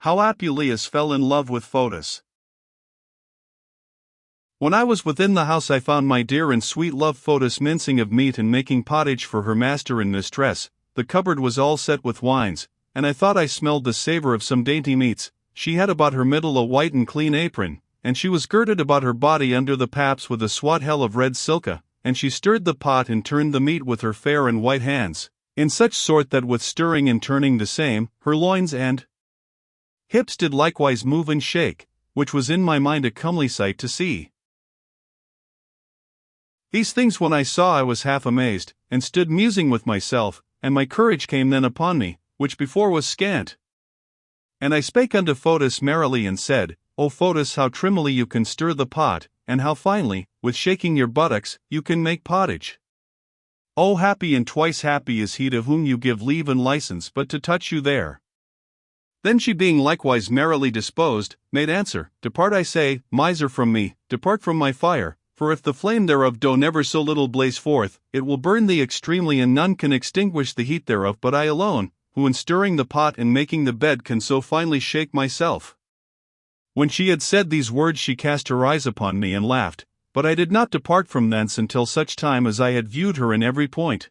How Apuleius fell in love with Fotis. When I was within the house I found my dear and sweet love Fotis mincing of meat and making pottage for her master in distress. The cupboard was all set with wines, and I thought I smelled the savour of some dainty meats. She had about her middle a white and clean apron, and she was girded about her body under the paps with a swaddle of red silka, and she stirred the pot and turned the meat with her fair and white hands, in such sort that with stirring and turning the same, her loins and hips did likewise move and shake, which was in my mind a comely sight to see. These things when I saw I was half amazed, and stood musing with myself, and my courage came then upon me, which before was scant. And I spake unto Fotis merrily and said, O Fotis, how trimmily you can stir the pot, and how finely, with shaking your buttocks, you can make pottage. O happy and twice happy is he to whom you give leave and license but to touch you there. Then she being likewise merrily disposed, made answer, Depart I say, miser from me, depart from my fire, for if the flame thereof do never so little blaze forth, it will burn thee extremely and none can extinguish the heat thereof but I alone, who in stirring the pot and making the bed can so finely shake myself. When she had said these words she cast her eyes upon me and laughed, but I did not depart from thence until such time as I had viewed her in every point.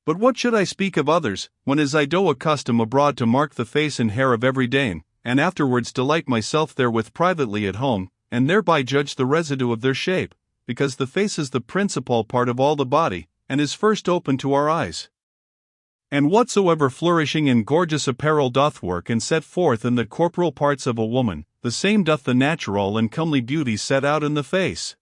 But what should I speak of others, when as I do accustom abroad to mark the face and hair of every dame, and afterwards delight myself therewith privately at home, and thereby judge the residue of their shape, because the face is the principal part of all the body, and is first open to our eyes. And whatsoever flourishing and gorgeous apparel doth work and set forth in the corporal parts of a woman, the same doth the natural and comely beauty set out in the face.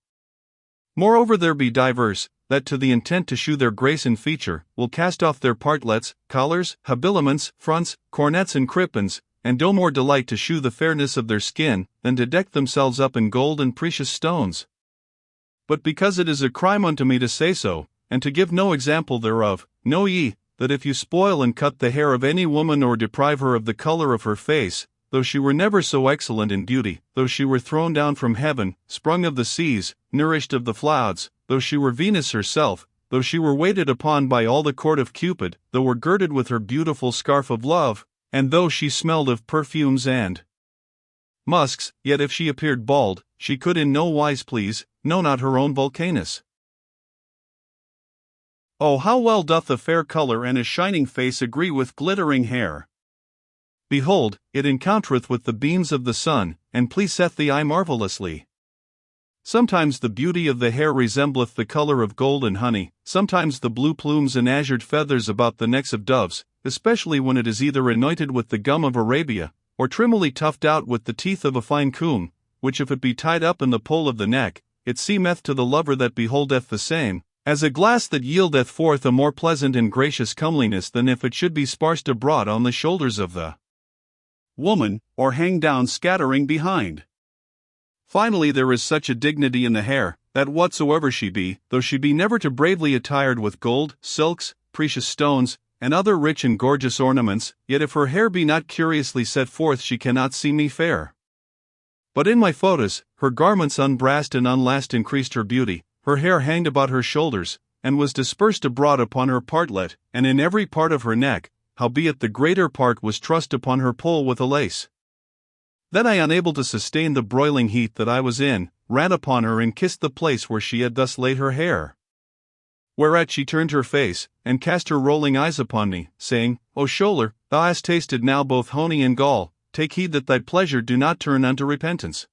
Moreover there be divers, that to the intent to shew their grace and feature, will cast off their partlets, collars, habiliments, fronts, cornets and crippins, and do more delight to shew the fairness of their skin, than to deck themselves up in gold and precious stones. But because it is a crime unto me to say so, and to give no example thereof, know ye, that if you spoil and cut the hair of any woman or deprive her of the colour of her face, though she were never so excellent in beauty, though she were thrown down from heaven, sprung of the seas, nourished of the clouds, though she were Venus herself, though she were waited upon by all the court of Cupid, though were girded with her beautiful scarf of love, and though she smelled of perfumes and musks, yet if she appeared bald, she could in no wise please, no not her own Vulcanus. Oh, how well doth a fair colour and a shining face agree with glittering hair! Behold, it encountereth with the beams of the sun, and pleaseth the eye marvellously. Sometimes the beauty of the hair resembleth the colour of gold and honey, sometimes the blue plumes and azured feathers about the necks of doves, especially when it is either anointed with the gum of Arabia, or trimmily tufted out with the teeth of a fine coon, which if it be tied up in the pole of the neck, it seemeth to the lover that beholdeth the same, as a glass that yieldeth forth a more pleasant and gracious comeliness than if it should be sparsed abroad on the shoulders of the woman, or hang down scattering behind. Finally there is such a dignity in the hair, that whatsoever she be, though she be never too bravely attired with gold, silks, precious stones, and other rich and gorgeous ornaments, yet if her hair be not curiously set forth she cannot see me fair. But in my Fotis, her garments unbrassed and unlaced increased her beauty, her hair hanged about her shoulders, and was dispersed abroad upon her partlet, and in every part of her neck, howbeit the greater part was trussed upon her poll with a lace. Then I, unable to sustain the broiling heat that I was in, ran upon her and kissed the place where she had thus laid her hair. Whereat she turned her face, and cast her rolling eyes upon me, saying, O shoulder, thou hast tasted now both honey and gall, take heed that thy pleasure do not turn unto repentance.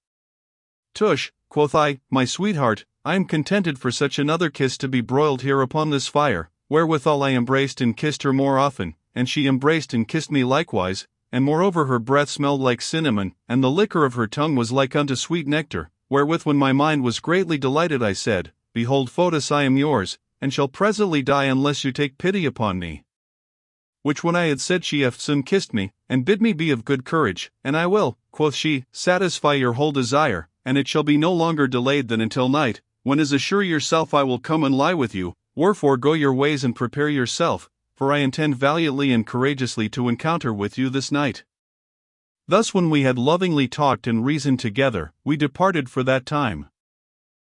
Tush, quoth I, my sweetheart, I am contented for such another kiss to be broiled here upon this fire, wherewithal I embraced and kissed her more often, and she embraced and kissed me likewise, and moreover her breath smelled like cinnamon, and the liquor of her tongue was like unto sweet nectar, wherewith when my mind was greatly delighted I said, Behold Fotis, I am yours, and shall presently die unless you take pity upon me. Which when I had said she eftsoon kissed me, and bid me be of good courage, and I will, quoth she, satisfy your whole desire, and it shall be no longer delayed than until night, when as assure yourself I will come and lie with you, wherefore go your ways and prepare yourself, for I intend valiantly and courageously to encounter with you this night. Thus when we had lovingly talked and reasoned together, we departed for that time.